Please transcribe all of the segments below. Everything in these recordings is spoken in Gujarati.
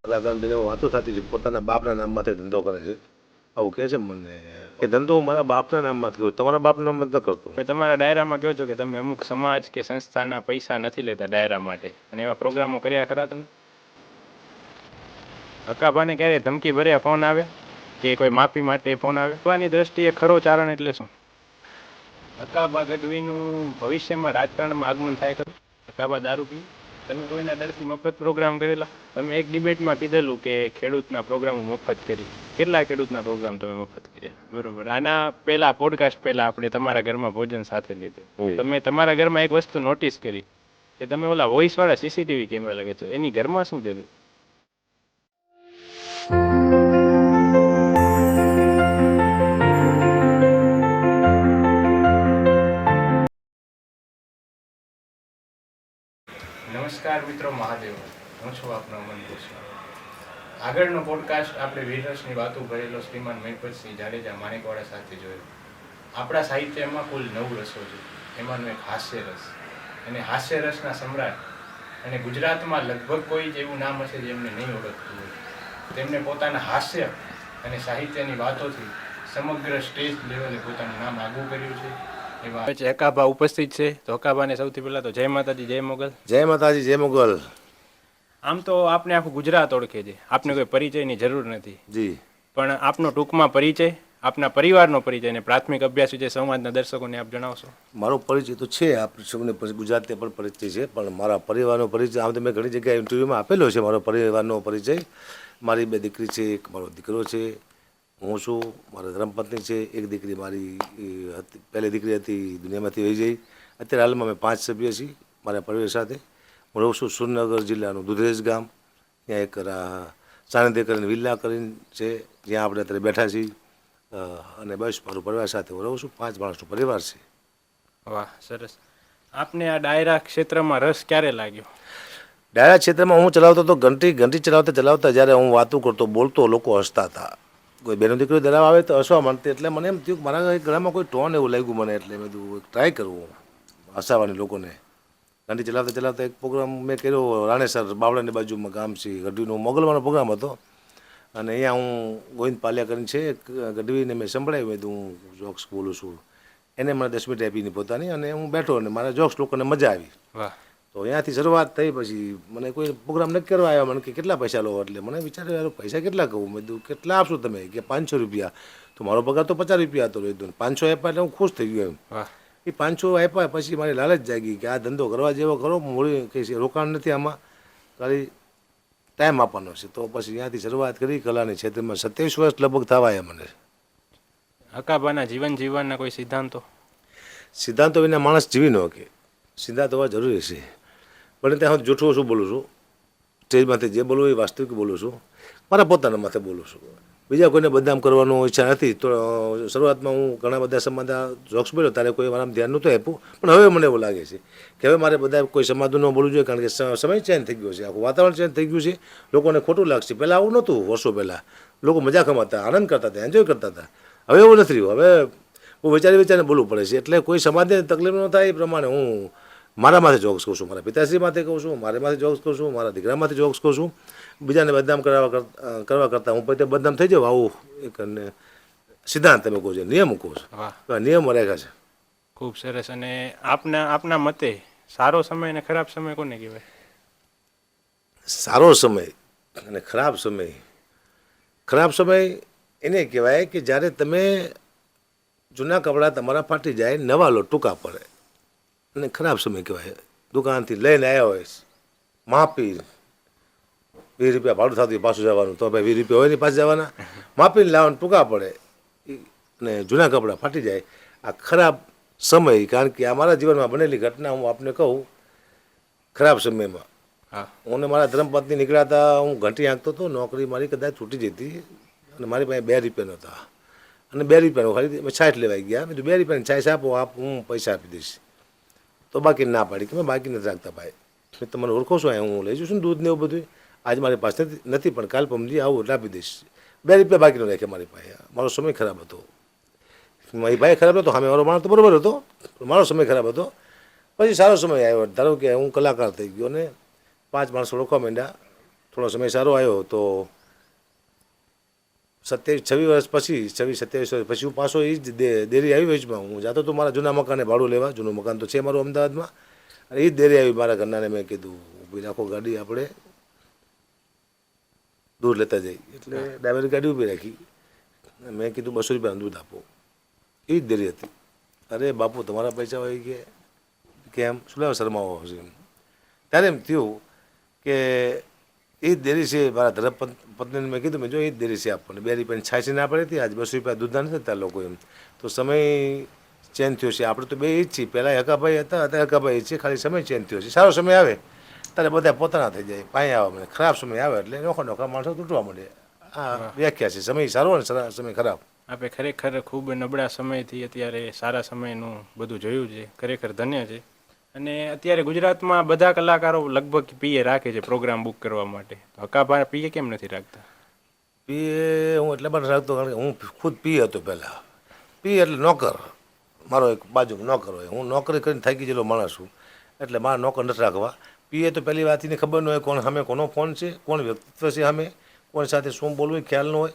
કલાકારને વાતો થતી છે પોતાના બાપના નામમાંથી ધંધો કરે છે આવું કહે છે મને કે ધંધો હું મારા બાપના નામમાંથી કરું તમારા બાપના નામમાં ન કરતો. તમારા ડાયરામાં કહો છો કે તમે અમુક સમાજ કે સંસ્થાના પૈસા નથી લેતા ડાયરા માટે અને એવા પ્રોગ્રામો કર્યા ખરા તમે? હકાભાને ક્યારે ધમકી ભર્યા ફોન આવ્યા કે કોઈ માફી માટે ફોન આવે? હકાભાની દ્રષ્ટિએ ખરો ચારણ એટલે શું? હકાભા ગઢવીનું ભવિષ્યમાં રાજકારણમાં આગમન થાય ખરું? હકાભા દારૂ પી તમે કોઈના ડરથી મફત પ્રોગ્રામ કરેલા? તમે એક ડિબેટમાં કીધેલું કે ખેડૂતના પ્રોગ્રામો મફત કરી. કેટલા ખેડૂતના પ્રોગ્રામ તમે મફત કર્યા? બરોબર. આના પહેલા પોડકાસ્ટ પહેલા આપણે તમારા ઘરમાં ભોજન સાથે લીધું. તમે તમારા ઘરમાં એક વસ્તુ નોટિસ કરી કે તમે ઓલા વોઇસ વાળા સીસીટીવી કેમેરા લગે છો એની ઘરમાં શું જરૂર? નમસ્કાર મિત્રો, મહાદેવ. હું છું આપનો અમન કૃષ્ણ. આગળનો પોડકાસ્ટ આપણે વીરરસની વાતો ભરેલો શ્રીમાન મહિપતસિંહ જાડેજા માણેકવાડા સાથે જોયો. આપણા સાહિત્યમાં કુલ 9 રસો છે. એમાંનો એક હાસ્ય રસ, અને હાસ્ય રસના સમ્રાટ અને ગુજરાતમાં લગભગ કોઈ જ એવું નામ હશે જેમને નહીં ઓળખતું હોય. તેમને પોતાના હાસ્ય અને સાહિત્યની વાતોથી સમગ્ર સ્ટેજ લેવલે પોતાનું નામ આગું કર્યું છે. એવા હકાભા ઉપસ્થિત છે. તો હકાભાને સૌથી પહેલા તો જય માતાજી, જય મોગલ. જય માતાજી, જય મોગલ. આમ તો આપને આખું ગુજરાત ઓળખે છે, આપને કોઈ પરિચયની જરૂર નથી. જી. પણ આપનો ટૂંકમાં પરિચય, આપના પરિવારનો પરિચય અને પ્રાથમિક અભ્યાસ વિશે સમાજના દર્શકોને આપ જણાવશો? મારો પરિચય તો છે, આપણે સૌને ગુજરાતને પણ પરિચય છે, પણ મારા પરિવારનો પરિચય આમ તો મેં ઘણી જગ્યાએ ઇન્ટરવ્યૂમાં આપેલો છે. મારો પરિવારનો પરિચય, મારી 2 દીકરી છે, એક મારો દીકરો છે, હું છું, મારા ધર્મપત્ની છે, એક દીકરી મારી પહેલી દીકરી હતી દુનિયામાંથી વહી જઈ. અત્યારે હાલમાં અમે 5 સભ્ય છીએ મારા પરિવાર સાથે. હું રહું છું સુરનગર જિલ્લાનું દુધરેજ ગામ. ત્યાં એક સાનિધ્ય કરીને વિલ્લા કરીને છે, જ્યાં આપણે અત્યારે બેઠા છીએ. અને બસ મારું પરિવાર સાથે હું રહું છું. 5 માણસનો પરિવાર છે. વાહ, સરસ. આપને આ ડાયરા ક્ષેત્રમાં રસ ક્યારે લાગ્યો? ડાયરા ક્ષેત્રમાં હું ચલાવતો હતો, ઘંટી ચલાવતા જ્યારે હું વાતો કરતો, બોલતો, લોકો હસતા હતા. કોઈ બેનો દીકરીઓ દરાવ આવે તો હસવા માંડતી. એટલે મને એમ થયું મારા ગળામાં કોઈ ટોન એવું લાગ્યું મને, એટલે મેં કીધું ટ્રાય કરવું હસાવાની લોકોને. ઘંટી ચલાવતા એક પ્રોગ્રામ મેં કર્યો રાણેસર બાવળાની બાજુમાં ગામ છે ગઢવીનો, મોગલવાનો પ્રોગ્રામ હતો. અને અહીંયા હું ગોવિંદ પાલિયા કરીને છે ગઢવીને મેં સંભળાવ્યું. મેં હું જોક્સ બોલું છું, એને મને 10 મિનિટ આપીને પોતાની, અને હું બેઠો અને મારા જોક્સ લોકોને મજા આવી. વાહ. તો અહીંયાથી શરૂઆત થઈ. પછી મને કોઈ પ્રોગ્રામ નથી કરવા આવ્યા. મને કે કેટલા પૈસા લો? એટલે મને વિચાર્યું યાર પૈસા કેટલા કહું? મેં કીધું કેટલા આપશો તમે? કે 500 રૂપિયા. તો મારો પગાર તો 50 રૂપિયા હતો. 500 આપ્યા એટલે હું ખુશ થઈ ગયો એમ. વાહ. એ 500 આપ્યા પછી મારી લાલચ જાગી કે આ ધંધો કરવા જેવો કરો, મૂળી કંઈ રોકાણ નથી આમાં, ખાલી ટાઈમ આપવાનો છે. તો પછી ત્યાંથી શરૂઆત કરી કલાની ક્ષેત્રમાં. 27 વર્ષ લગભગ થવા આવ્યા મને. હકાભાના જીવન જીવવાના કોઈ સિદ્ધાંતો? સિદ્ધાંતો વિના માણસ જીવી ન શકે. સિદ્ધાંત હોવા જરૂરી છે. પણ ત્યાં હું જૂઠું ઓછું બોલું છું. સ્ટેજમાંથી જે બોલું એ વાસ્તવિક બોલું છું. મારા પોતાના માથે બોલું છું. બીજા કોઈને બદનામ કરવાનો ઈચ્છા નથી. તો શરૂઆતમાં હું ઘણા બધા સમાજના જોક્સ બોલ્યો ત્યારે કોઈ મારા ધ્યાન નહોતું આપ્યું. પણ હવે મને એવું લાગે છે કે હવે મારે બધા કોઈ સમાજનું ન બોલવું જોઈએ, કારણ કે સમય ચેન્જ થઈ ગયો છે, આખું વાતાવરણ ચેન્જ થઈ ગયું છે. લોકોને ખોટું લાગશે. પહેલાં આવું નહોતું. વર્ષો પહેલાં લોકો મજાકમાં હતા, આનંદ કરતા હતા, એન્જોય કરતા હતા. હવે એવું નથી રહ્યું. હવે હું વિચારીને બોલવું પડે છે. એટલે કોઈ સમાજને તકલીફ ન થાય એ પ્રમાણે હું મારા માથે જોક્સ કહું છું, મારા પિતાશ્રી માથે કહું છું, મારા માથે જોક્સ કહું છું, મારા દીકરામાંથી જોક્સ કહું છું. બીજાને બદનામ કરવા કરતાં હું પોતે બદનામ થઈ જાઉં, આવું એક સિદ્ધાંત તમે કહો છો, નિયમ કહો છો. વાહ, નિયમો રાખ્યા છે. ખૂબ સરસ. અને આપના મતે સારો સમય અને ખરાબ સમય કોને કહેવાય? સારો સમય અને ખરાબ સમય. ખરાબ સમય એને કહેવાય કે જ્યારે તમે જૂના કપડાં તમારા ફાટી જાય, નવા લો, ટૂંકા પડે. અને ખરાબ સમય કહેવાય દુકાનથી લઈને આવ્યા હોય, માપી 20 રૂપિયા ભાડું થતું પાછું જવાનું, તો ભાઈ 20 રૂપિયા હોય નહીં પાછું જવાના. માપીને લાવવાનું, ટૂંકા પડે અને જૂના કપડાં ફાટી જાય. આ ખરાબ સમય. કારણ કે આ મારા જીવનમાં બનેલી ઘટના હું આપને કહું. ખરાબ સમયમાં હું ને મારા ધર્મપત્ની નીકળ્યા હતા. હું ઘંટી હાંકતો હતો. નોકરી મારી કદાચ છૂટી જતી અને મારી પાસે 2 રૂપિયા નહોતા. અને 2 રૂપિયાનો ખાલી 60 લેવાઈ ગયા. મેં 2 રૂપિયાની 60 આપો, હું પૈસા આપી દઈશ. તો બાકી ના પાડી કે મેં બાકી નથી રાખતા ભાઈ, મેં તમને ઓળખો છો, હું લઈ જઉં છું ને દૂધ ને એવું બધું. આજે મારી પાસે નથી, પણ કાલ પમજી આવું એટલે આપી દઈશ. 2 રૂપિયા બાકી ન રાખે મારી પાસે. મારો સમય ખરાબ હતો. મારી ભાઈ ખરાબ હતો, સામે મારો માણસ તો બરાબર હતો, મારો સમય ખરાબ હતો. પછી સારો સમય આવ્યો. ધારો કે હું કલાકાર થઈ ગયો ને 5 માણસો ઓળખવા માંડ્યા. થોડો સમય સારો આવ્યો તો 26 વર્ષ પછી 27 વર્ષ પછી હું પાછો એ જ દેરી આવી વેચમાં હું જાતો તો મારા જૂના મકાને ભાડું લેવા. જૂનું મકાન તો છે મારું અમદાવાદમાં, અને એ જ દેરી આવી મારા ઘરનાને. મેં કીધું ઊભી રાખો ગાડી, આપણે દૂધ લેતા જઈએ. એટલે ડ્રાઈવરે ગાડી ઊભી રાખી. મેં કીધું 200 રૂપિયાનું દૂધ આપો. એ જ દેરી હતી. અરે બાપુ તમારા પૈસા હોય કે કેમ શું લેવા શરમાવો છે એમ. ત્યારે એમ થયું કે એ જ દેરી છે. મારા ધર્મ પત્નીને મેં કીધું મેં જો એ જ દેરી છે આપણને 2 રૂપિયાની છાંયસી ના પડે હતી, આજ 200 રૂપિયા દૂધના નથી થતા લોકો એમ. તો સમય ચેન્જ થયો છે. આપણે તો બે એ જ છીએ. પહેલાં હકાભાઈ હતા, અત્યારે હકાભાઈ છે, ખાલી સમય ચેન્જ થયો છે. સારો સમય આવે ત્યારે બધા પોતાના થઈ જાય, પાણી આવવા મળે. ખરાબ સમય આવે એટલે નોખા માણસો તૂટવા મળે. આ વ્યાખ્યા છે. સમય સારો અને સમય ખરાબ. આપણે ખરેખર ખૂબ નબળા સમયથી અત્યારે સારા સમયનું બધું જોયું છે. ખરેખર ધન્ય છે. અને અત્યારે ગુજરાતમાં બધા કલાકારો લગભગ પીએ રાખે છે પ્રોગ્રામ બુક કરવા માટે. તો હકાભા પીએ કેમ નથી રાખતા? પીએ હું એટલે માટે રાખતો કારણ કે હું ખુદ પી હતો પહેલાં. પી એટલે નોકર. મારો એક બાજુ નોકર હોય. હું નોકરી કરીને થાકી ગયેલો માણસ છું, એટલે મારા નોકર નથી રાખવા. પીએ તો પહેલી વાત એની ખબર ન હોય કોણ સામે કોનો ફોન છે, કોણ વ્યક્તિત્વ છે સામે, કોની સાથે શું બોલવું એ ખ્યાલ ન હોય.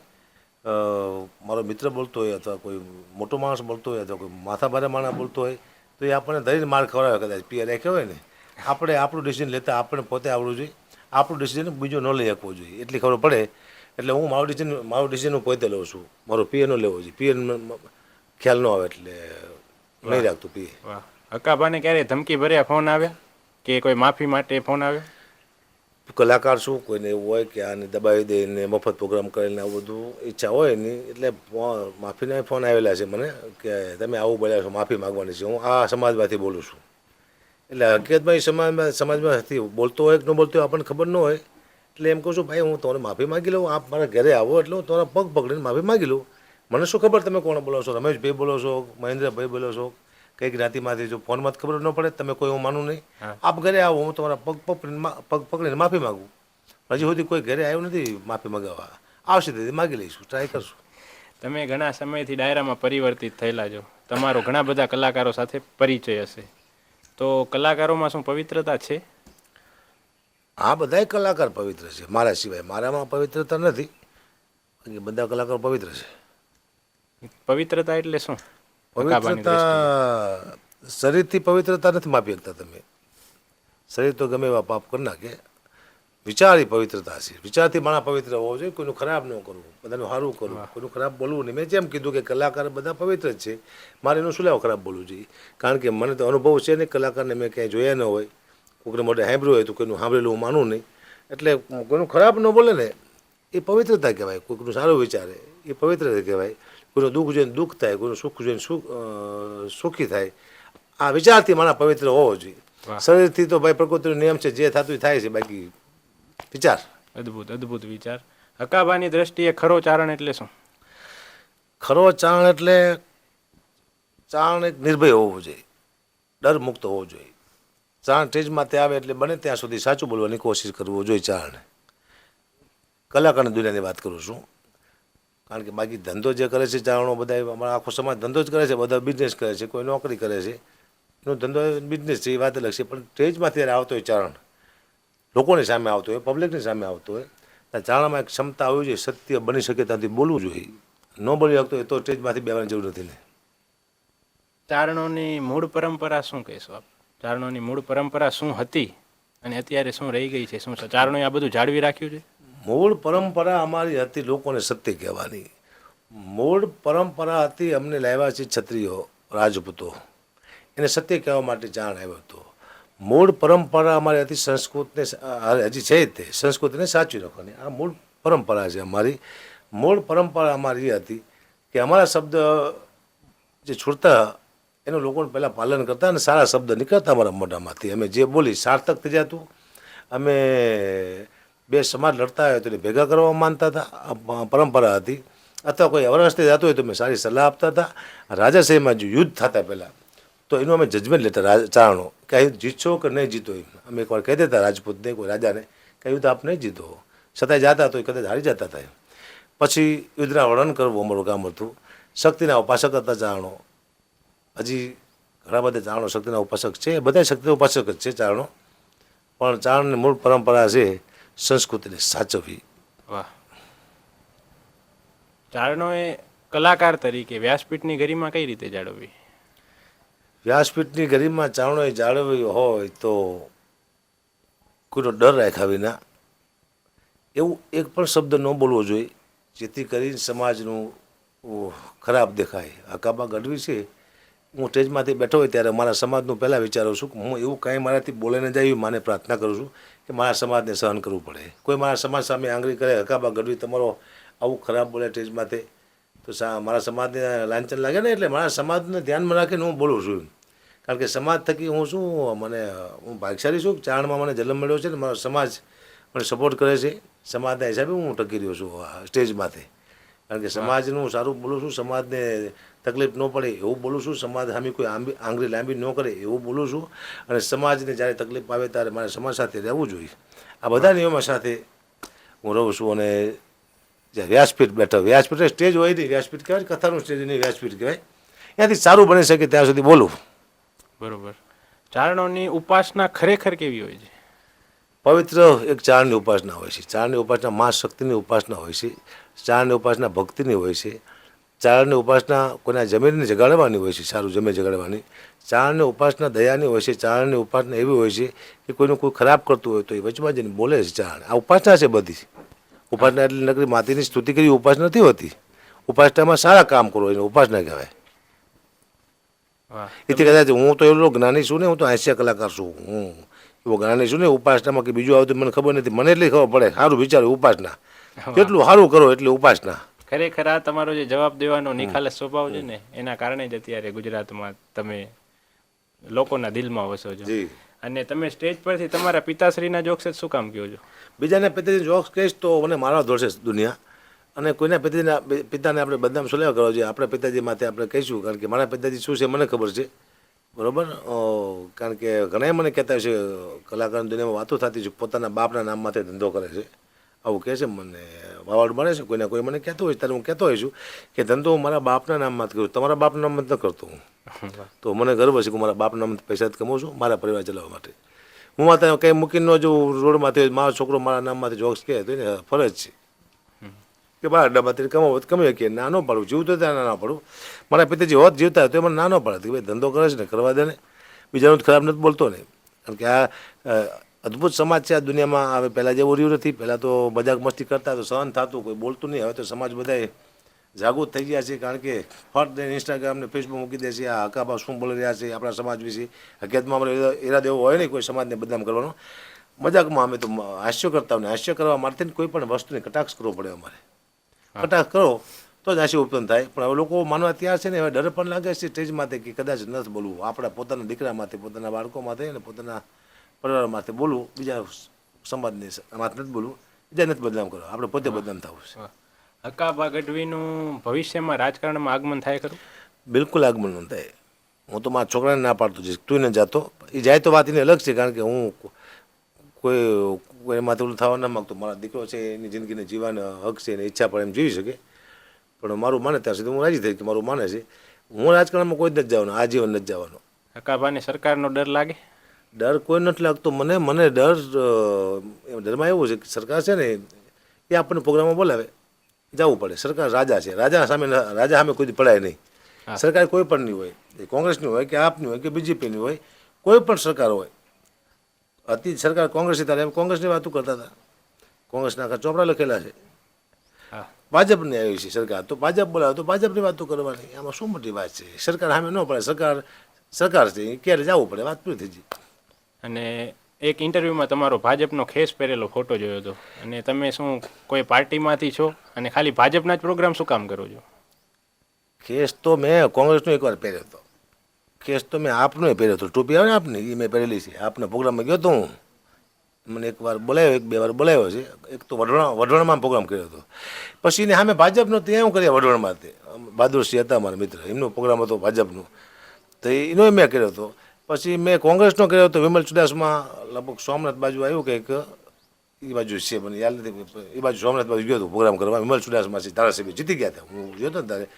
મારો મિત્ર બોલતો હોય અથવા કોઈ મોટો માણસ બોલતો હોય અથવા કોઈ માથાભારે માણસ બોલતો હોય તો એ આપણને ધરીને માર ખવડાવે. કદાચ પીએ રાખ્યો હોય ને, આપણે આપણું ડિસિઝન લેતા આપણે પોતે આવડવું જોઈએ. આપણું ડિસિઝન બીજો ન લઈ શકવો જોઈએ એટલી ખબર પડે. એટલે હું મારું ડિસિઝન હું પોતે લઉં છું. મારો પીએ ન લેવો જોઈએ. પીએ ખ્યાલ ન આવે એટલે નહીં રાખતું પીએ. વાહ. હકાભાને ક્યારે ધમકી ભર્યા ફોન આવ્યા કે કોઈ માફી માટે ફોન આવ્યો? કલાકાર શું કોઈને એવું હોય કે આને દબાવી દઈને મફત પ્રોગ્રામ કરીને આવું બધું ઈચ્છા હોય નહીં, એટલે માફીના ફોન આવેલા છે મને કે તમે આવું બોલ્યા છો, માફી માગવાની છે. હું આ સમાજમાંથી બોલું છું. એટલે હકીકતમાં એ સમાજમાં હતી બોલતો હોય કે ન બોલતો હોય આપણને ખબર ન હોય. એટલે એમ કહું છું ભાઈ હું તમને માફી માગી લઉં, આપ મારા ઘરે આવો એટલે હું તમારા પગ પકડીને માફી માગી લઉં. મને શું ખબર તમે કોણ બોલો છો, રમેશભાઈ બોલો છો, મહેન્દ્રભાઈ બોલો છો, કઈ જ્ઞાતિમાંથી? જો ફોનમાં જ ખબર ન પડે તમે કોઈ હું માનું નહીં. આપ ઘરે આવો, હું તમારા પગ પકડીને માફી માગું. હજી સુધી કોઈ ઘરે આવ્યું નથી માફી મગાવવા. આવશે તેથી માગી લઈશું, ટ્રાય કરશું. તમે ઘણા સમયથી ડાયરામાં પરિવર્તિત થયેલા છો. તમારો ઘણા બધા કલાકારો સાથે પરિચય હશે. તો કલાકારોમાં શું પવિત્રતા છે? આ બધાય કલાકાર પવિત્ર છે મારા સિવાય. મારામાં પવિત્રતા નથી, બધા કલાકારો પવિત્ર છે. પવિત્રતા એટલે શું? પવિત્રતા શરીરથી પવિત્રતા નથી માપી શકતા તમે. શરીર તો ગમે એવા પાપ કરી નાખે. વિચારની પવિત્રતા છે. વિચારથી માણસ પવિત્ર હોવો જોઈએ. કોઈનું ખરાબ ન કરવું, બધાનું સારું કરવું, કોઈનું ખરાબ બોલવું નહીં. મેં જેમ કીધું કે કલાકાર બધા પવિત્ર જ છે. મારે એનું શું લેવા ખરાબ બોલવું જોઈએ? કારણ કે મને તો અનુભવ છે ને, કલાકારને મેં ક્યાંય જોયા ન હોય. કોઈને મોઢે સાંભળ્યું હોય તો કોઈનું સાંભળેલું હું માનું નહીં. એટલે કોઈનું ખરાબ ન બોલે ને એ પવિત્રતા કહેવાય. કોઈનું સારું વિચારે એ પવિત્રતા કહેવાય. કોઈનું દુઃખ જોઈને દુઃખ થાય, કોઈનું સુખ જોઈને સુખી થાય. આ વિચારથી માણસ પવિત્ર હોવો જોઈએ. શરીરથી તો ભાઈ પ્રકૃતિનો નિયમ છે, જે થતું થાય છે. બાકી વિચાર. અદ્ભુત અદ્ભુત વિચાર. હકાભાની દ્રષ્ટિએ ખરો ચારણ એટલે શું? ખરો ચારણ એટલે ચારણ એક નિર્ભય હોવો જોઈએ, ડર મુક્ત હોવો જોઈએ. ચારણ સ્ટેજમાં તે આવે એટલે બને ત્યાં સુધી સાચું બોલવાની કોશિશ કરવો જોઈએ. ચારણ કલાકારની દુનિયાની વાત કરું છું, કારણ કે બાકી ધંધો જે કરે છે ચારણો બધા અમારા આખો સમાજ ધંધો જ કરે છે. બધા બિઝનેસ કરે છે, કોઈ નોકરી કરે છે, એનો ધંધો બિઝનેસ છે, એ વાત અલગ છે. પણ સ્ટેજમાં ત્યારે આવતો હોય ચારણ, લોકોની સામે આવતો હોય, પબ્લિકની સામે આવતો હોય, ચારણમાં એક ક્ષમતા હોવી જોઈએ. સત્ય બની શકે ત્યાંથી બોલવું જોઈએ. ન બોલી શકતો હોય તો સ્ટેજમાંથી બેવાની જરૂર નથી ને. ચારણોની મૂળ પરંપરા શું કહેશો આપ? ચારણોની મૂળ પરંપરા શું હતી અને અત્યારે શું રહી ગઈ છે? શું ચારણોએ આ બધું જાળવી રાખ્યું છે? મૂળ પરંપરા અમારી હતી લોકોને સત્ય કહેવાની. મૂળ પરંપરા હતી અમને લાવ્યા છે ક્ષત્રિયો, રાજપૂતો, એને સત્ય કહેવા માટે ચારણ આવ્યો હતો. મૂળ પરંપરા અમારી હતી સંસ્કૃતને, હજી છે જ તે, સંસ્કૃતિને સાચવી રાખવાની. આ મૂળ પરંપરા છે અમારી. મૂળ પરંપરા અમારી એ હતી કે અમારા શબ્દ જે છૂટતા એનું લોકોને પહેલાં પાલન કરતા અને સારા શબ્દ નીકળતા અમારા મોઢામાંથી. અમે જે બોલી સાર્થક થઈ જતું. અમે બે સમાજ લડતા હોય તો એને ભેગા કરવા માનતા હતા, પરંપરા હતી. અથવા કોઈ અવરસ્તે જતું હોય તો અમે સારી સલાહ આપતા હતા. રાજાશાહીમાં જો યુદ્ધ થતા પહેલાં તો એનું અમે જજમેન્ટ લેતા ચારણો કે આ યુદ્ધ જીતશો કે નહીં જીતો. એમ અમે એકવાર કહી દેતા રાજપૂતને, કોઈ રાજાને કે યુદ્ધ આપ નહીં જીતો. છતાંય જતા તો એ કદાચ હારી જતા હતા. પછી યુદ્ધના વર્ણન કરવું અમારું કામ હતું. શક્તિના ઉપાસક હતા ચારણો. હજી ઘણા બધા ચારણો શક્તિના ઉપાસક છે. બધા શક્તિના ઉપાસક જ છે ચારણો. પણ ચારણની મૂળ પરંપરા છે સંસ્કૃતિને સાચવવી. વાહ. ચારણોએ કલાકાર તરીકે વ્યાસપીઠની ગરિમા કઈ રીતે જાળવવી? વ્યાસપીઠની ગરિમા ચારણોએ જાળવવી હોય તો કોઈનો ડર રાખ્યા વિના એવું એક પણ શબ્દ ન બોલવો જોઈએ જેથી કરીને સમાજનું ખરાબ દેખાય. હકાબા ગઢવી છે, હું સ્ટેજમાંથી બેઠો હોય ત્યારે મારા સમાજનું પહેલાં વિચારું છું કે હું એવું કાંઈ મારાથી બોલે ન જાય એવી માને પ્રાર્થના કરું છું કે મારા સમાજને સહન કરવું પડે. કોઈ મારા સમાજ સામે આંગળી કરે, હકાબા ગઢવી તમારો આવું ખરાબ બોલે સ્ટેજમાંથી, તો મારા સમાજને લાંછન લાગે ને. એટલે મારા સમાજને ધ્યાનમાં રાખીને હું બોલું છું, કારણ કે સમાજ થકી હું શું હું ભાગશાળી છું. ચારણમાં મને જન્મ મળ્યો છે ને મારો સમાજ મને સપોર્ટ કરે છે. સમાજના હિસાબે હું ટકી રહ્યો છું સ્ટેજમાંથી, કારણ કે સમાજનું સારું બોલું છું, સમાજને તકલીફ ન પડે એવું બોલું છું, સમાજ સામે કોઈ આંગળી લાંબી ન કરે એવું બોલું છું, અને સમાજને જ્યારે તકલીફ આવે ત્યારે મારે સમાજ સાથે રહેવું જોઈએ. આ બધા નિયમો સાથે હું રહું છું. અને જે વ્યાસપીઠ બેઠો, વ્યાસપીઠ સ્ટેજ હોય નહીં, વ્યાસપીઠ કહેવાય, કથાનું સ્ટેજ નહીં, વ્યાસપીઠ કહેવાય. ત્યાંથી સારું બની શકે ત્યાં સુધી બોલું. બરોબર. ચારણોની ઉપાસના ખરેખર કેવી હોય છે? પવિત્ર એક ચારણની ઉપાસના હોય છે. ચારણની ઉપાસના મા શક્તિની ઉપાસના હોય છે. ચારણની ઉપાસના ભક્તિની હોય છે. ચારણની ઉપાસના કોઈના જમીનને જગાડવાની હોય છે, સારું જમીન જગાડવાની. ચારણની ઉપાસના દયાની હોય છે. ચારણની ઉપાસના એવી હોય છે કે કોઈનું કોઈ ખરાબ કરતું હોય તો એ વચમાં જઈને બોલે છે. ચારણ આ ઉપાસના છે બધી. ઉપાસના એટલે નકરી માતીની સ્તુતિ કરી ઉપાસના નથી હોતી. ઉપાસનામાં સારા કામ કરો એને ઉપાસના કહેવાય. એથી કદાચ હું તો એવો જ્ઞાની છું ને, હું તો હાસ્ય કલાકાર છું, હું એવો જ્ઞાની છું ને. ઉપાસનામાં કે બીજું આવતું મને ખબર નથી, મને એટલી ખબર પડે સારું વિચારો ઉપાસના, જેટલું સારું કરો એટલી ઉપાસના. ખરેખર આ તમારો જે જવાબ દેવાનો નિખાલસ સ્વભાવ છે ને, એના કારણે જ અત્યારે ગુજરાતમાં તમે લોકોના દિલમાં વસો છો. અને તમે સ્ટેજ પરથી તમારા પિતાશ્રીના જોક્સ જ શું કામ કહો છો? બીજાને પિતાજી જોક્સ કહીશ તો મને મારવા દોડશે દુનિયા, અને કોઈના પિતાને આપણે બદનામ સુલેવા કરવા જોઈએ. આપણા પિતાજી માટે આપણે કહીશું, કારણ કે મારા પિતાજી શું છે મને ખબર છે, બરાબર. કારણ કે ઘણા મને કહેતા હોય છે, કલાકારની દુનિયામાં વાતો થતી છે, પોતાના બાપના નામમાંથી ધંધો કરે છે આવું કહે છે. મને વાવાડ મળે છે કોઈને કોઈ મને કહેતો હોય ત્યારે હું કહેતો હોઈશું કે ધંધો હું મારા બાપના નામમાંથી કરું, તમારા બાપના નામ નથી કરતો હું. તો મને ગર્વ છે કે મારા બાપના નામથી પૈસા જ કમાઉં છું મારા પરિવાર ચલાવવા માટે. હું માતા કંઈ મૂકીને જો રોડમાંથી મારો છોકરો મારા નામમાંથી જોક્સ કહે તો એને ફરજ છે કે બાર ડબ્બાથી કમાવો તો કમાવી શકીએ. ના ન પાડું, જીવતો ત્યાં ના પાડું. મારા પિતાજી હોત જીવતા તો એ મને ના ન પાડે કે ભાઈ ધંધો કરે છે ને કરવા દે ને, બીજાનું ખરાબ નથી બોલતો ને. કારણ કે આ અદ્ભુત સમાજ છે આ દુનિયામાં. હવે પહેલાં જેવું રહ્યું નથી. પહેલાં તો મજાક મસ્તી કરતા તો સહન થતું, કોઈ બોલતું નહીં. હવે તો સમાજ બધાએ જાગૃત થઈ ગયા છે, કારણ કે ફટ દઈને ઇન્સ્ટાગ્રામ ને ફેસબુક મૂકી દે છે. આ હકાબા શું બોલી રહ્યા છે આપણા સમાજ વિશે. હકીકતમાં અમારો ઈરાદો એવો હોય નહીં કોઈ સમાજને બદનામ કરવાનો. મજાકમાં અમે તો હાસ્ય કરતા હોય ને, હાસ્ય કરવા માટે કોઈ પણ વસ્તુને કટાક્ષ કરવો પડે અમારે. કટાક્ષ કરો તો જ હાસ્ય ઉત્પન્ન થાય. પણ હવે લોકો માનવા તૈયાર છે ને, હવે ડર પણ લાગે છે સ્ટેજમાંથી કે કદાચ નથી બોલવું. આપણા પોતાના દીકરામાંથી, પોતાના બાળકોમાંથી અને પોતાના પરિવારમાંથી બોલવું, બીજા સમાજને માથે નથી બોલવું, બીજા નથી બદનામ કરો, આપણે પોતે બદનામ થવું છે. હકાબા ગઢવીનું ભવિષ્યમાં રાજકારણમાં આગમન થાય ખરું? બિલકુલ આગમન ન થાય. હું તો મારા છોકરાને ના પાડતો છે તું ન જાતો. એ જાય તો વાત એની અલગ છે, કારણ કે હું કોઈ માથે ઓલું થવા ના માગતો. મારા દીકરો છે એની જિંદગીને જીવવાનો હક છે, એની ઈચ્છા પણ એમ જીવી શકે. પણ મારું માને ત્યાં સુધી હું રાજી થઈ કે મારું માને છે. હું રાજકારણમાં કોઈ જ નથી જવાનું, આજીવન નથી જવાનું. હકાબાને સરકારનો ડર લાગે? ડર કોઈ નથી લાગતો મને. મને ડરમાં એવું છે કે સરકાર છે ને એ આપણને પ્રોગ્રામમાં બોલાવે, જવું પડે. સરકાર રાજા છે, રાજા સામે કોઈ પડાય નહીં. સરકાર કોઈ પણ નહીં હોય, એ કોંગ્રેસની હોય કે આપની હોય કે બીજેપીની હોય, કોઈ પણ સરકાર હોય. હતી સરકાર કોંગ્રેસની ત્યારે કોંગ્રેસની વાતો કરતા હતા, કોંગ્રેસના આખા ચોપડા લખેલા છે. ભાજપની આવી છે સરકાર, તો ભાજપ બોલાવે તો ભાજપની વાતો કરવાની. આમાં શું મોટી વાત છે? સરકાર સામે ન પડે, સરકાર છે ક્યારે જવું પડે, વાત પૂરી થઈ ગઈ. અને એક ઇન્ટરવ્યૂમાં તમારો ભાજપનો ખેસ પહેરેલો ફોટો જોયો હતો, અને તમે શું કોઈ પાર્ટીમાંથી છો અને ખાલી ભાજપના જ પ્રોગ્રામ શું કામ કરો છો? ખેસ તો મેં કોંગ્રેસનો એકવાર પહેર્યો હતો. ખેસ તો મેં આપનો પહેર્યો હતો, ટોપી આવે ને આપની, એ મેં પહેરેલી છે. આપના પ્રોગ્રામમાં ગયો હતો હું, મને એકવાર બોલાવ્યો, એક બે વાર બોલાવ્યો છે. એક તો વઢવાણમાં પ્રોગ્રામ કર્યો હતો. પછી એને સામે ભાજપનો ત્યાં હું કર્યા વઢવાણમાં. તે બહાદુરસિંહ હતા મારા મિત્ર, એમનો પ્રોગ્રામ હતો ભાજપનો, તો એનો મેં કર્યો હતો. પછી મેં કોંગ્રેસનો કર્યો હતો વિમલ ચુડાસમા, લગભગ સોમનાથ બાજુ આવ્યું કંઈક, એ બાજુ છે મને યાદ નથી. એ બાજુ સોમનાથ બાજુ ગયો હતો પ્રોગ્રામ કરવા. વિમલ ચુડાસમા છે ધારાસભ્ય, જીતી ગયા હતા, હું ગયો હતો ને ત્યારે.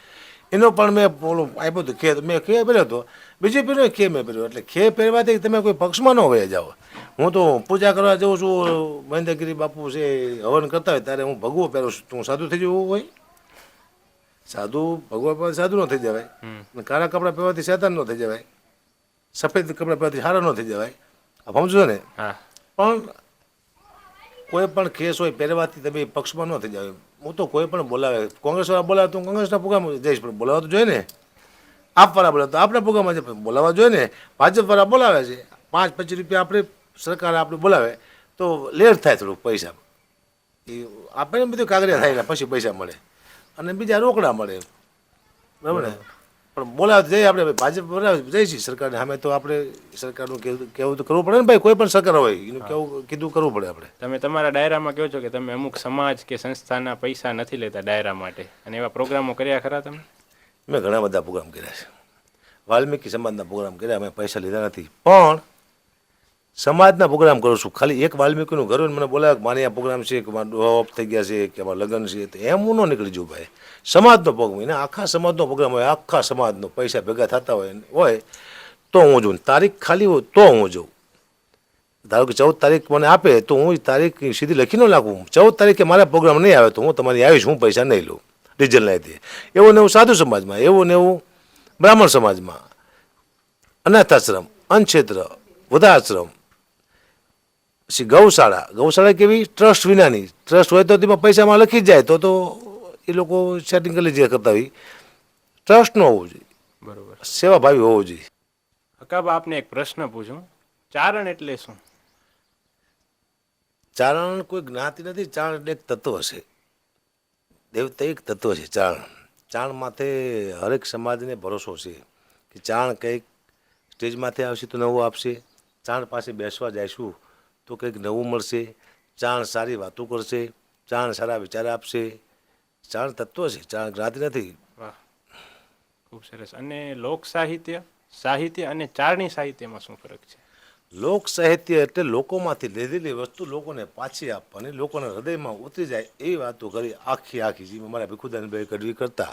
એનો પણ મેં ઓલું આપ્યું હતું ખે, મેં ખે પહેર્યો હતો. બીજેપીનો ખે મેં પહેર્યો. એટલે ખે પહેરવાથી તમે કોઈ પક્ષમાં ન વહી જાઓ. હું તો પૂજા કરવા જાઉં છું, મહેન્દ્રગીરી બાપુ છે હવન કરતા હોય ત્યારે હું ભગવો પહેરું છું, તું સાધુ થઈ જવું હોય? સાધુ ભગવા પહેરવાથી સાધુ ન થઈ જવાય, અને કાળા કપડાં પહેરવાથી શેતાન ન થઈ જવાય, સફેદ કપડાં પહેરવાથી સારા ન થઈ જવાય. આ સમજો ને? હા. પણ કોઈ પણ કેસ હોય પહેરવાથી તમે પક્ષમાં ન થઈ જાય. હું તો કોઈ પણ બોલાવે, કોંગ્રેસવાળા બોલાવે તો હું કોંગ્રેસના પ્રોગ્રામ જઈશ, પણ બોલાવવા તો જોઈએ ને. આપવાળા બોલાવે તો આપણે પ્રોગ્રામમાં જઈએ, બોલાવવા જોઈએ ને. ભાજપવાળા બોલાવે છે, 5-25 રૂપિયા આપણે સરકાર આપણે બોલાવે તો લેટ થાય થોડુંક પૈસા, એ આપણે બધું કાગળિયા થાય ને પછી પૈસા મળે અને બીજા રોકડા મળે, બરાબર ને. પણ બોલાવે જઈએ આપણે, ભાજપ બોલાવે જઈએ છીએ સરકારને સામે, તો આપણે સરકારનું કહેવું તો કરવું પડે ને ભાઈ, કોઈ પણ સરકાર હોય એનું કીધું કરવું પડે આપણે. તમે તમારા ડાયરામાં કહો છો કે તમે અમુક સમાજ કે સંસ્થાના પૈસા નથી લેતા ડાયરા માટે, અને એવા પ્રોગ્રામો કર્યા ખરા તમે? મેં ઘણા બધા પ્રોગ્રામ કર્યા છે, વાલ્મીકી સમાજના પ્રોગ્રામ કર્યા, અમે પૈસા લીધા નથી, પણ સમાજના પ્રોગ્રામ કરું છું. ખાલી એક વાલ્મીકીનું ઘર હોય ને મને બોલાવે કે મારે આ પ્રોગ્રામ છે, કે મારા ઓફ થઈ ગયા છે, કે અમારા લગ્ન છે, તો એમ હું ન નીકળી જઉં ભાઈ. સમાજનો પ્રોગ્રામ એને આખા સમાજનો પ્રોગ્રામ હોય, આખા સમાજનો પૈસા ભેગા થતા હોય તો હું જોઉં. તારીખ ખાલી હોય તો હું જોઉં. ધારો કે 14 તારીખ મને આપે તો હું તારીખ સીધી લખી ન નાખું, 14 તારીખે મારા પ્રોગ્રામ નહીં આવે તો હું તમારી આવીશ, હું પૈસા નહીં લઉં, ડીઝલ નહીં દે. એવું ને એવું સાધુ સમાજમાં, એવું ને એવું બ્રાહ્મણ સમાજમાં, અનાથાશ્રમ, અન્નક્ષેત્ર, વૃદ્ધાશ્રમ, પછી ગૌશાળા કેવી ટ્રસ્ટ વિનાની, ટ્રસ્ટ હોય તો તેમાં પૈસામાં લખી જ જાય તો એ લોકો સેટિંગ કરી જે કરતા હોય. ટ્રસ્ટ ન હોવું જોઈએ, બરોબર. સેવાભાવી હોવું જોઈએ. હકાબા, આપને એક પ્રશ્ન પૂછું, ચારણ એટલે શું? ચારણ કોઈ જ્ઞાતિ નથી, ચારણ એટલે એક તત્વ છે, દેવતૈક તત્વ છે ચારણ. ચારણ માથે હરેક સમાજને ભરોસો છે કે ચારણ કંઈક સ્ટેજ માથે આવશે તો નવું આપશે, ચારણ પાસે બેસવા જઈશું તો કંઈક નવું મળશે, ચારણ સારી વાતો કરશે, ચારણ સારા વિચાર આપશે. ચારણ તત્વ છે, ચારણ જ્ઞાતિ નથી. વાહ, ખૂબ સરસ. અને લોક સાહિત્ય, સાહિત્ય અને ચારણી સાહિત્યમાં શું ફરક છે? લોક સાહિત્ય એટલે લોકોમાંથી લીધેલી વસ્તુ લોકોને પાછી આપવાની, લોકોના હૃદયમાં ઉતરી જાય એવી વાતો કરી, આખી જેમ અમારા ભીખુદાનભાઈ ગઢવી કરતા,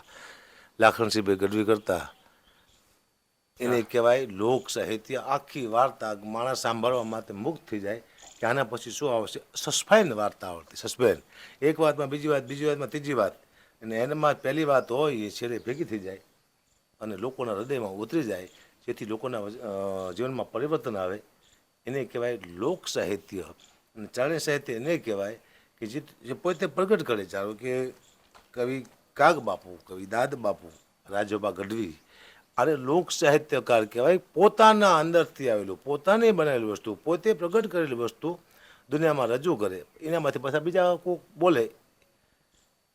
લાખણસિંહભાઈ ગઢવી કરતા, એને કહેવાય લોક સાહિત્ય. આખી વાર્તા માણસ સાંભળવા માટે મુક્ત થઈ જાય કે આના પછી શું આવશે. સસ્પેન્સ વાર્તા આવડતી, સસ્પેન્સ, એક વાતમાં બીજી વાત, બીજી વાતમાં ત્રીજી વાત, અને એનામાં પહેલી વાત હોય એ છેલ્લે ભેગી થઈ જાય અને લોકોના હૃદયમાં ઉતરી જાય, જેથી લોકોના જીવનમાં પરિવર્તન આવે. એને કહેવાય લોક સાહિત્ય. અને ચારણી સાહિત્ય એને કહેવાય કે જે પોતે પ્રગટ કરે. ચાલો કે કવિ કાગ બાપુ, કવિ દાદ બાપુ, રાજોબા ગઢવી, અરે લોક સાહિત્યકાર કહેવાય. પોતાના અંદરથી આવેલું, પોતાને બનાવેલી વસ્તુ, પોતે પ્રગટ કરેલી વસ્તુ દુનિયામાં રજૂ કરે, એનામાંથી પાછા બીજા કોઈક બોલે,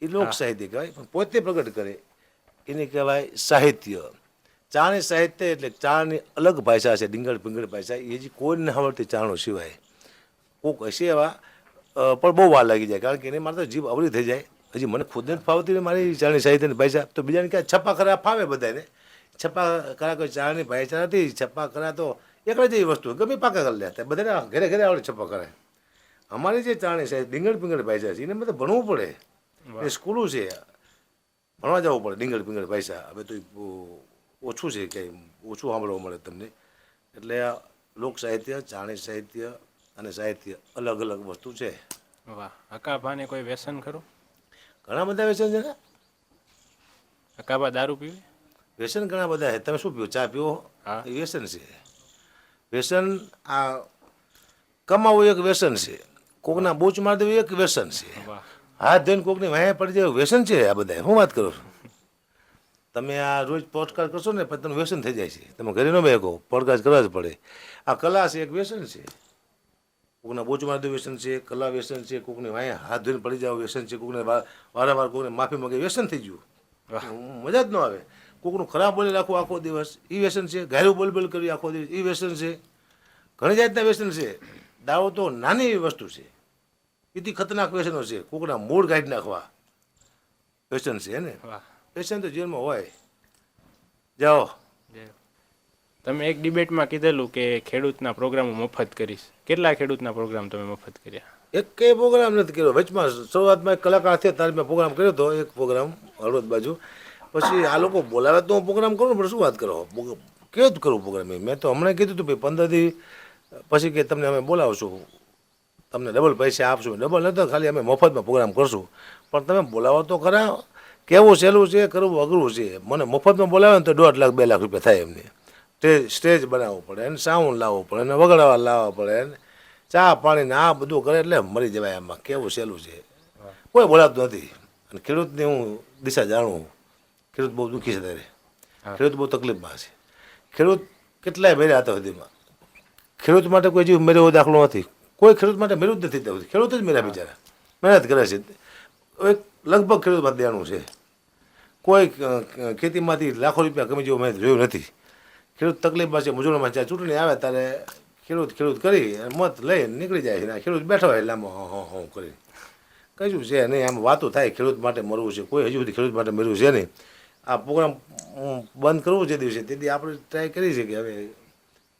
એ લોક સાહિત્ય કહેવાય. પણ પોતે પ્રગટ કરે એને કહેવાય સાહિત્ય. ચારણી સાહિત્ય એટલે ચારણી અલગ ભાષા છે, ડીંગળ પીંગળ ભાષા, એ જે કોઈ ન આવડતી ચારણો સિવાય. કોઈક હશે એવા, પણ બહુ વાર લાગી જાય, કારણ કે એને મારે તો જીભ અવળી થઈ જાય. હજી મને ખુદને જ ફાવતી મારી ચારણી સાહિત્યની ભાષા, તો બીજાને ક્યાં છપ્પા ખરા ફાવે બધાને. છપ્પા ખરા કોઈ ચારણી ભાષા નથી. છપ્પા ખરા તો એકડે જેવી વસ્તુ ગમે પાકા કરી લે, બધાને ઘરે ઘરે આવડે છપ્પા કરે. અમારી જે ચારણી સાહિત્ય ડીંગળ પીંગળ ભાષા છે એને બધે ભણવું પડે, એ સ્કૂલો છે, ભણવા જવું પડે ડીંગળ પીંગળ ભાષા. હવે તો ઓછું છે, કંઈ ઓછું સાંભળવા મળે તમને. એટલે આ લોક સાહિત્ય, ચારણી સાહિત્ય અને સાહિત્ય અલગ અલગ વસ્તુ છે. વાહ. હકાભાને કોઈ વ્યસન ખરું? ઘણા બધા વ્યસન છે ને. હકાબા દારૂ પીવે? વ્યસન ઘણા બધા છે. તમે શું પીવો? ચા પીવો? હા. એ વ્યસન છે. વ્યસન આ કમાવું એક વ્યસન છે, કોકના બૂચ મારી દેવું એક વ્યસન છે, વાહ. હાથ ધોઈને કોકની વાહે પડી જાય વ્યસન છે. આ બધા હું વાત કરું છું. તમે આ રોજ પોડકાસ્ટ કરશો ને પછી તમે વ્યસન થઈ જાય છે, તમે ઘરે ન બેહો, પોડકાસ્ટ કરવા જ પડે. આ કલા છે, એક વ્યસન છે. કોકના બોચ મારી દેવું વ્યસન છે, કલા વ્યસન છે, કોકની વાહે હાથ ધોઈને પડી જાવ વ્યસન છે, કોકને વારંવાર કોકને માફી માંગે વ્યસન થઈ ગયું, મજા જ ન આવે. કોકનું ખરાબ બોલી રાખવું આખો દિવસ એ વ્યસન છે, ઘાયલું બોલ કરવી આખો દિવસ એ વ્યસન છે. ઘણી જાતના વ્યસન છે. દાવો તો નાની એવી વસ્તુ છે, એથી ખતરનાક વ્યસનો છે. કોકના મૂળ કાઢી નાખવા વ્યસન છે ને. વ્યસન તો જીવનમાં હોય. જાઓ. તમે એક ડિબેટમાં કીધેલું કે ખેડૂતના પ્રોગ્રામો મફત કરીશ. કેટલા ખેડૂતના પ્રોગ્રામ તમે મફત કર્યા? એક કંઈ પ્રોગ્રામ નથી કર્યો. વચમાં શરૂઆતમાં એક કલાકાર થયા ત્યારે મેં પ્રોગ્રામ કર્યો હતો, એક પ્રોગ્રામ હળવદ બાજુ. પછી આ લોકો બોલાવે તો હું પ્રોગ્રામ કરું, પણ શું વાત કરો, કેવું જ કરું પ્રોગ્રામ. મેં તો હમણાં કીધું હતું ભાઈ 15 દી પછી કે તમને અમે બોલાવશું, તમને ડબલ પૈસા આપશું. ડબલ નતો, ખાલી અમે મફતમાં પ્રોગ્રામ કરશું, પણ તમે બોલાવો તો ખરા. કેવું સહેલું છે, કરવું અઘરું છે. મને મફતમાં બોલાવે ને તો 1.5 લાખ 2 લાખ રૂપિયા થાય એમને. સ્ટેજ બનાવવું પડે, એને સાઉન્ડ લાવવું પડે, એને વગાડવા લાવવા પડે, એને ચા પાણી ને આ બધું કરે એટલે મરી જવાય. એમાં કેવું સહેલું છે, કોઈ બોલાવતું નથી. અને ખેડૂતની હું દિશા જાણું. ખેડૂત બહુ દુઃખી છે ત્યારે, ખેડૂત બહુ તકલીફમાં છે. ખેડૂત કેટલાય મેર્યા હતા સુધીમાં. ખેડૂત માટે કોઈ જીવ મેર્યો દાખલો નથી. કોઈ ખેડૂત માટે મેળવું જ નથી થતું. ખેડૂત જ મેરા બિચારા મહેનત કરે છે. એક લગભગ ખેડૂતમાં દેવાનું છે. કોઈ ખેતીમાંથી લાખો રૂપિયા કમી જેવું મેં જોયું નથી. ખેડૂત તકલીફમાં છે, મજૂરોમાં છે. ચૂંટણી આવે ત્યારે ખેડૂત કરી મત લઈને નીકળી જાય છે. ખેડૂત બેઠો હોય લાંબો હું કરી કશું છે નહીં. આમ વાતો થાય ખેડૂત માટે મરવું છે, કોઈ હજુ સુધી ખેડૂત માટે મરવું છે નહીં. આ પ્રોગ્રામ બંધ કરવું છે દિવસે, તેથી આપણે ટ્રાય કરી છે કે હવે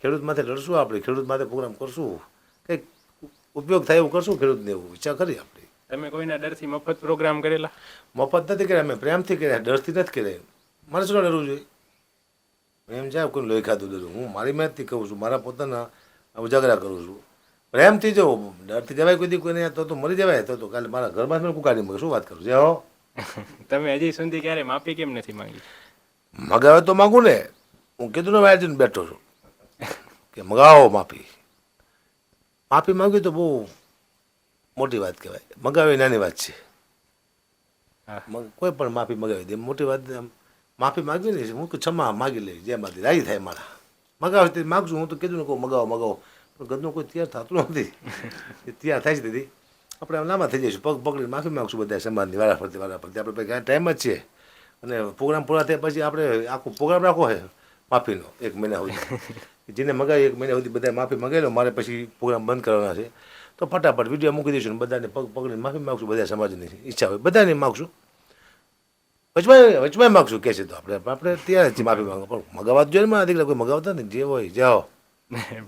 ખેડૂત માટે લડશું, આપણે ખેડૂત માટે પ્રોગ્રામ કરશું, કંઈક ઉપયોગ થાય એવું કરશું ખેડૂતને, એવું ઈચ્છા કરી આપણે. તમે કોઈના ડરથી મફત પ્રોગ્રામ કરેલા? મફત નથી કર્યા, અમે પ્રેમથી કર્યા, ડરથી નથી કર્યા. મારે શું ડરવું જોઈએ? એમ જાય કોઈ લોહી ખાતું ડરું. હું મારી મહેનતથી કહું છું, મારા પોતાના ઉજાગરા કરું છું, પ્રેમથી જવું. ડરથી જવાય કોઈ દી કોઈને તો મરી જવાય. તો કાલે મારા ઘરમાં જ કુકાડી મૂકે. શું વાત કરું છે? હો, તમે હજી સુધી ક્યારે માફી કેમ નથી માંગી? મગાવે તો માગું ને. હું કીધું ને વાંચીને બેઠો છું કે મગાવો માફી. માફી માંગવી તો બહુ મોટી વાત કહેવાય. મગાવી નાની વાત છે. કોઈ પણ માફી મગાવી દે મોટી વાત. માફી માગવી નહીં, હું ક્ષમા માગી લઈશ, જેમાંથી રાજી થાય મારા. મગાવે તે માગશું. હું તો કીધું ને કહું મગાવો, પણ ઘરનું કોઈ તૈયાર થતું નથી. એ તૈયાર થાય છે તેથી આપણે લાંબા થઈ જઈશું. પગ પકડીને માફી માગશું બધા સમાજની વારા ફરતી. આપણે કાંઈ ટાઈમ જ છે. અને પ્રોગ્રામ પૂરા થયા પછી આપણે આખો પ્રોગ્રામ રાખવો છે માફીનો 1 મહિના સુધી. જેને મગાવી 1 મહિના સુધી બધા માફી મગાવી લો. મારે પછી પ્રોગ્રામ બંધ કરવાના છે, તો ફટાફટ વિડીયો મૂકી દઈશું ને બધાને પગ પકડીને માફી માગશું. બધા સમાજની ઈચ્છા હોય બધાને માગશું, વચમાં માગશું કે છે. તો આપણે તૈયાર જ છીએ માફી માંગવા, પણ મગાવવા જ જોઈએ ને. મારા દીકરા કોઈ મગાવતા ને જે હોય જાઓ.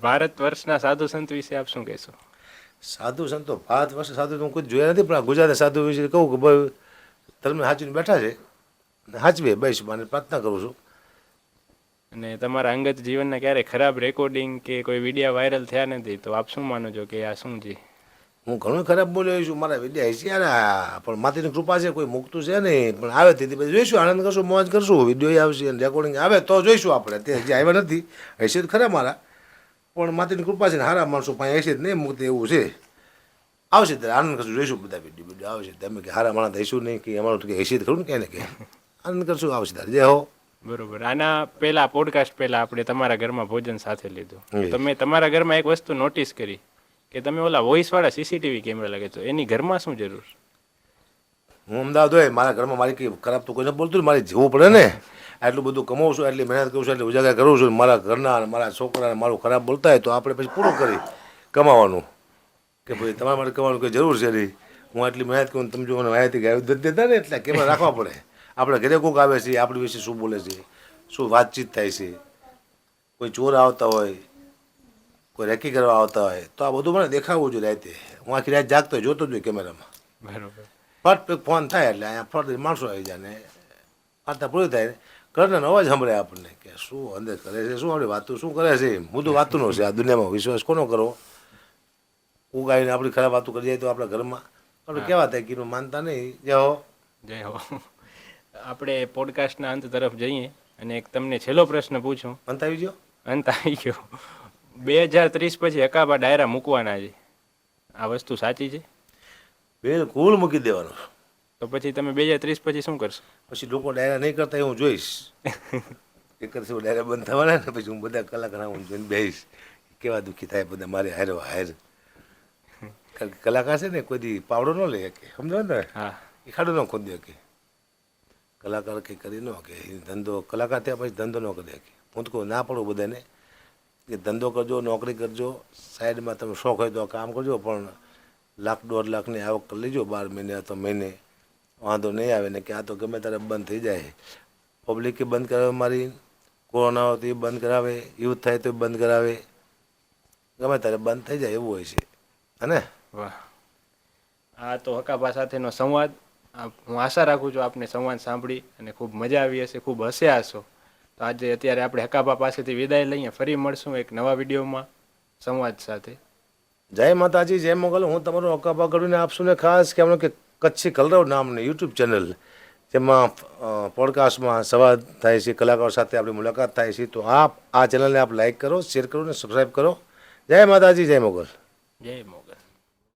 ભારત વર્ષના સાધુ સંત વિશે આપ શું કહેશો? સાધુ સંતો ભારત વર્ષે સાધુ તો હું કોઈ જોયા નથી, પણ આ ગુજરાતના સાધુ વિશે કહું કે ભાઈ ધર્મને સાચવીને બેઠા છે, સાચવે બસ. મને પ્રાર્થના કરું છું. અને તમારા અંગત જીવનના ક્યારે ખરાબ રેકોર્ડિંગ કે કોઈ વિડીયો વાયરલ થયા નથી, તો આપ શું માનો છો કે આ શું છે? હું ઘણું ખરાબ બોલ્યો છું. મારા વિદ્યા છે યાર, પણ માતાની કૃપા છે, કોઈ મૂકતું છે નહીં. પણ આવે તેથી પછી જોઈશું, આનંદ કરશું, મોજ કરશું. વિડીયો આવશે અને રેકોર્ડિંગ આવે તો જોઈશું આપણે. તે હજી આવ્યા નથી. હશે તો ખરા મારા, પણ માતાની કૃપા છે ને સારા માણસો પાસે હશે જ નહીં મૂકते એવું છે. આવશે ત્યારે આનંદ કરશું, જોઈશું બધા વિડીયો આવશે. તમે કે સારા માણસ હઈશું નહીં કે અમારું કે હશે ખરું ને કે આનંદ કરશું. આવશે ત્યારે જય હો. બરોબર. આના પહેલા પોડકાસ્ટ પહેલા આપણે તમારા ઘરમાં ભોજન સાથે લીધું. તમે તમારા ઘરમાં એક વસ્તુ નોટિસ કરી કે તમે ઓલા વોઇસ વાળા સીસીટીવી કેમેરા લાગે તો એની ઘરમાં શું જરૂર? હું અમદાવાદ હોય, મારા ઘરમાં મારી કંઈ ખરાબ તો કોઈને બોલતું, મારે જવું પડે ને. આટલું બધું કમાવું છું, એટલી મહેનત કરું છું, એટલે ઉજાગર કરું છું. મારા ઘરના અને મારા છોકરાને મારું ખરાબ બોલતા હોય તો આપણે પછી પૂરું કરી કમાવાનું કે ભાઈ તમારા માટે કમાવાનું કોઈ જરૂર છે નહીં. હું આટલી મહેનત કરું, તમે જો મને માહિતી ગાયું દેતા ને, એટલે કેમેરા રાખવા પડે. આપણે ઘરે કોઈક આવે છે, આપણી વિશે શું બોલે છે, શું વાતચીત થાય છે, કોઈ ચોર આવતા હોય, કોઈ રેકી કરવા આવતા હોય, તો આ બધું મને દેખાડવું જોઈએ રાતે. હું આખી રાત જાગતો હોય, જોતો જ હોય કેમેરામાં. બરોબર. ફટ ફોન થાય એટલે અહીંયા ફટ માણસો આવી જાય ને વાર્તા પૂરી થાય. ઘરનો અવાજ સાંભળે આપણને કે શું અંદર કરે છે, શું આપણી વાતું શું કરે છે. મુદ્દો વાતુંનો છે આ દુનિયામાં. વિશ્વાસ કોનો કરો? ઉગાવીને આપણી ખરાબ વાતું કરી જાય તો આપણા ઘરમાં આપણે કેવા થાય કે માનતા નહીં. જય હો. જય હો. આપણે પોડકાસ્ટના અંત તરફ જઈએ અને એક તમને છેલ્લો પ્રશ્ન પૂછું. અંત આવી ગયો? અંત આવી ગયો. 2030 પછી હકાબા ડાયરા મૂકવાના છે, આ વસ્તુ સાચી છે? બિલકુલ મૂકી દેવાનું. તો પછી તમે 2030 પછી શું કરશો? પછી લોકો ડાયરા નહીં કરતા એ હું જોઈશ. એક જ ડાયરા બંધ થવાના ને પછી હું બધા કલાકાર હું જોઈને બેસીશ. કેવા દુઃખી થાય બધા મારે હારો હાર. કલાકાર છે ને કોઈ દી પાવડો ન લે કે, સમજો ને? હા. એ ખાડું ન ખોદી શકે. કલાકાર કંઈ કરી ન કે ધંધો, કલાકાર થયા પછી ધંધો ન કરી શકે. હું તો કહું ના પડું બધાને કે ધંધો કરજો, નોકરી કરજો, સાઈડમાં તમે શોખ હોય તો કામ કરજો, પણ 1 લાખ 1.5 લાખની આવક કરી લેજો 12 મહિને અથવા મહિને. વાંધો નહીં આવે ને કે આ તો ગમે ત્યારે બંધ થઈ જાય. પબ્લિકે બંધ કરાવે મારી, કોરોના હોય તો એ બંધ કરાવે, યુદ્ધ થાય તો એ બંધ કરાવે, ગમે ત્યારે બંધ થઈ જાય એવું હોય છે. અને વાહ, આ તો હકાબા સાથેનો સંવાદ. હું આશા રાખું છું આપને સંવાદ સાંભળી અને ખૂબ મજા આવી હશે, ખૂબ હસ્યા હશો. તો આજે અત્યારે આપણે હકાબા પાસેથી વિદાય લઈએ. ફરી મળશું એક નવા વિડીયોમાં. સંવાદ સાથે. જય માતાજી, જય મોગલ. હું તમારો અકાબા ગઢવીને આપશું ને ખાસ કહેવાનું કે કચ્છી કલરવ નામની યુટ્યુબ ચેનલ, જેમાં પોડકાસ્ટમાં સંવાદ થાય છે, કલાકારો સાથે આપણી મુલાકાત થાય છે. તો આપ આ ચેનલને આપ લાઈક કરો, શેર કરો ને સબસ્ક્રાઈબ કરો. જય માતાજી, જય મોગલ. જય મોગલ.